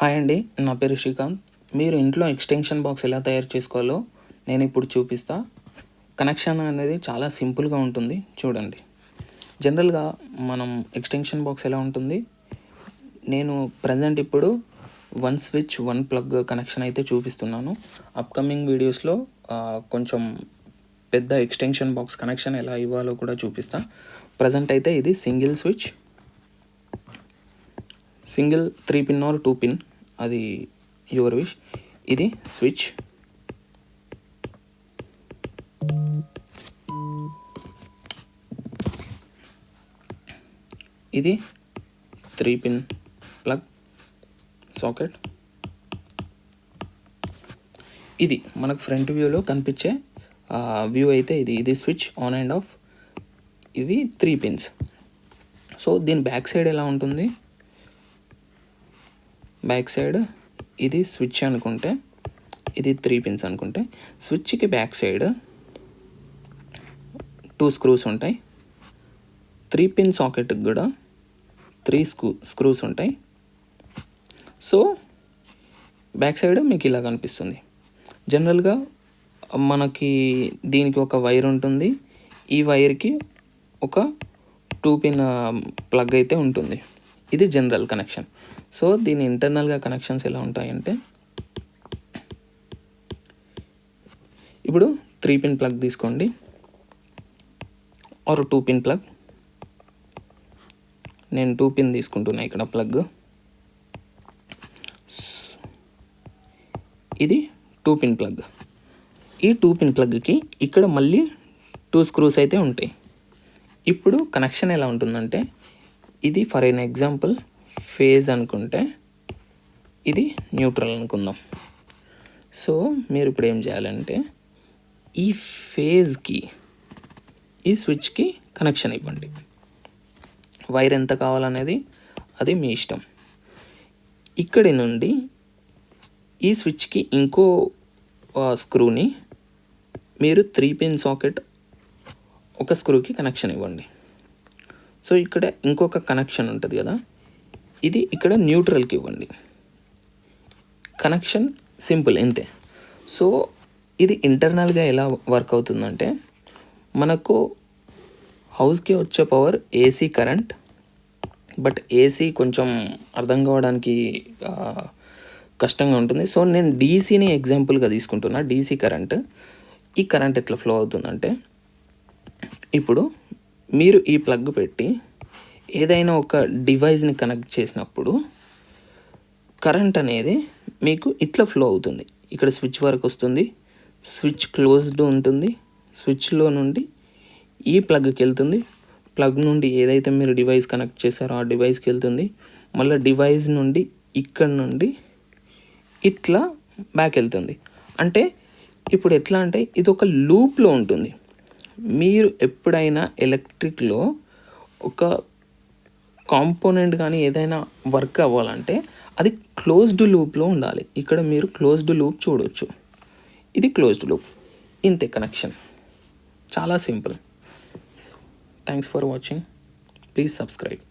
Hi అండి, నా పేరు శ్రీకాంత్. మీరు ఇంట్లో ఎక్స్టెన్షన్ బాక్స్ ఎలా తయారు చేసుకోవాలో నేను ఇప్పుడు చూపిస్తా. కనెక్షన్ అనేది చాలా సింపుల్గా ఉంటుంది, చూడండి. జనరల్గా మనం ఎక్స్టెన్షన్ బాక్స్ ఎలా ఉంటుంది, నేను ప్రజెంట్ ఇప్పుడు 1 స్విచ్ 1 ప్లగ్ కనెక్షన్ అయితే చూపిస్తున్నాను. అప్కమింగ్ వీడియోస్లో కొంచెం పెద్ద ఎక్స్టెన్షన్ బాక్స్ కనెక్షన్ ఎలా ఇవ్వాలో కూడా చూపిస్తా. ప్రజెంట్ అయితే ఇది single switch, single 3 pin or 2 pin, అది యువర్ విష్. ఇది స్విచ్, ఇది 3 పిన్ ప్లగ్ సాకెట్. ఇది మనకు ఫ్రంట్ వ్యూలో కనిపించే వ్యూ అయితే ఇది స్విచ్ ఆన్ అండ్ ఆఫ్. ఇవి 3 పిన్స్. సో దీని బ్యాక్ సైడ్ ఎలా ఉంటుంది, బ్యాక్ సైడ్ ఇది స్విచ్ అనుకుంటే, ఇది 3 పిన్స్ అనుకుంటే, స్విచ్కి బ్యాక్ సైడ్ 2 స్క్రూస్ ఉంటాయి. 3 పిన్ సాకెట్కి కూడా 3 స్క్రూస్ ఉంటాయి. సో బ్యాక్ సైడ్ మీకు ఇలా కనిపిస్తుంది. జనరల్గా మనకి దీనికి ఒక వైర్ ఉంటుంది, ఈ వైర్కి ఒక 2 పిన్ ప్లగ్ అయితే ఉంటుంది. ఇది జనరల్ కనెక్షన్. సో దీని ఇంటర్నల్గా కనెక్షన్స్ ఎలా ఉంటాయంటే, ఇప్పుడు 3 పిన్ ప్లగ్ తీసుకోండి ఆర్ 2 పిన్ ప్లగ్. నేను 2 పిన్ తీసుకుంటున్నా ఇక్కడ ప్లగ్. ఇది 2 పిన్ ప్లగ్. ఈ 2 పిన్ ప్లగ్కి ఇక్కడ మళ్ళీ 2 స్క్రూస్ అయితే ఉంటాయి. ఇప్పుడు కనెక్షన్ ఎలా ఉంటుందంటే, ఇది ఫర్ ఎన్ ఎగ్జాంపుల్ ఫేజ్ అనుకుంటే, ఇది న్యూట్రల్ అనుకుందాం. సో మీరు ఇప్పుడు ఏం చేయాలంటే, ఈ ఫేజ్కి ఈ స్విచ్కి కనెక్షన్ ఇవ్వండి. వైర్ ఎంత కావాలనేది అది మీ ఇష్టం. ఇక్కడి నుండి ఈ స్విచ్కి ఇంకో స్క్రూని మీరు 3 పిన్ సాకెట్ ఒక స్క్రూకి కనెక్షన్ ఇవ్వండి. సో ఇక్కడ ఇంకొక కనెక్షన్ ఉంటుంది కదా, ఇది ఇక్కడ న్యూట్రల్కి ఇవ్వండి. కనెక్షన్ సింపుల్, ఇంతే. సో ఇది ఇంటర్నల్గా ఎలా వర్క్ అవుతుందంటే, మనకు హౌస్కి వచ్చే power AC current, but AC కొంచెం అర్థం కావడానికి కష్టంగా ఉంటుంది. సో నేను డీసీని ఎగ్జాంపుల్గా తీసుకుంటున్నా. డీసీ కరెంట్, ఈ కరెంట్ ఎట్లా ఫ్లో అవుతుందంటే, ఇప్పుడు మీరు ఈ ప్లగ్ పెట్టి ఏదైనా ఒక డివైస్ని కనెక్ట్ చేసినప్పుడు కరెంట్ అనేది మీకు ఇట్లా ఫ్లో అవుతుంది. ఇక్కడ స్విచ్ వరకు వస్తుంది, స్విచ్ క్లోజ్డ్ ఉంటుంది, స్విచ్లో నుండి ఈ ప్లగ్కి వెళ్తుంది, ప్లగ్ నుండి ఏదైతే మీరు డివైస్ కనెక్ట్ చేశారో ఆ డివైస్కి వెళ్తుంది, మళ్ళీ డివైస్ నుండి ఇక్కడ నుండి ఇట్లా బ్యాక్ వెళ్తుంది. అంటే ఇప్పుడు ఎట్లా అంటే, ఇది ఒక లూప్లో ఉంటుంది. మీరు ఎప్పుడైనా ఎలక్ట్రిక్లో ఒక కాంపోనెంట్ కానీ ఏదైనా వర్క్ అవ్వాలంటే అది క్లోజ్డ్ లూప్లో ఉండాలి. ఇక్కడ మీరు క్లోజ్డ్ లూప్ చూడవచ్చు, ఇది క్లోజ్డ్ లూప్. ఇంతే కనెక్షన్, చాలా simple. Thanks for watching. Please subscribe.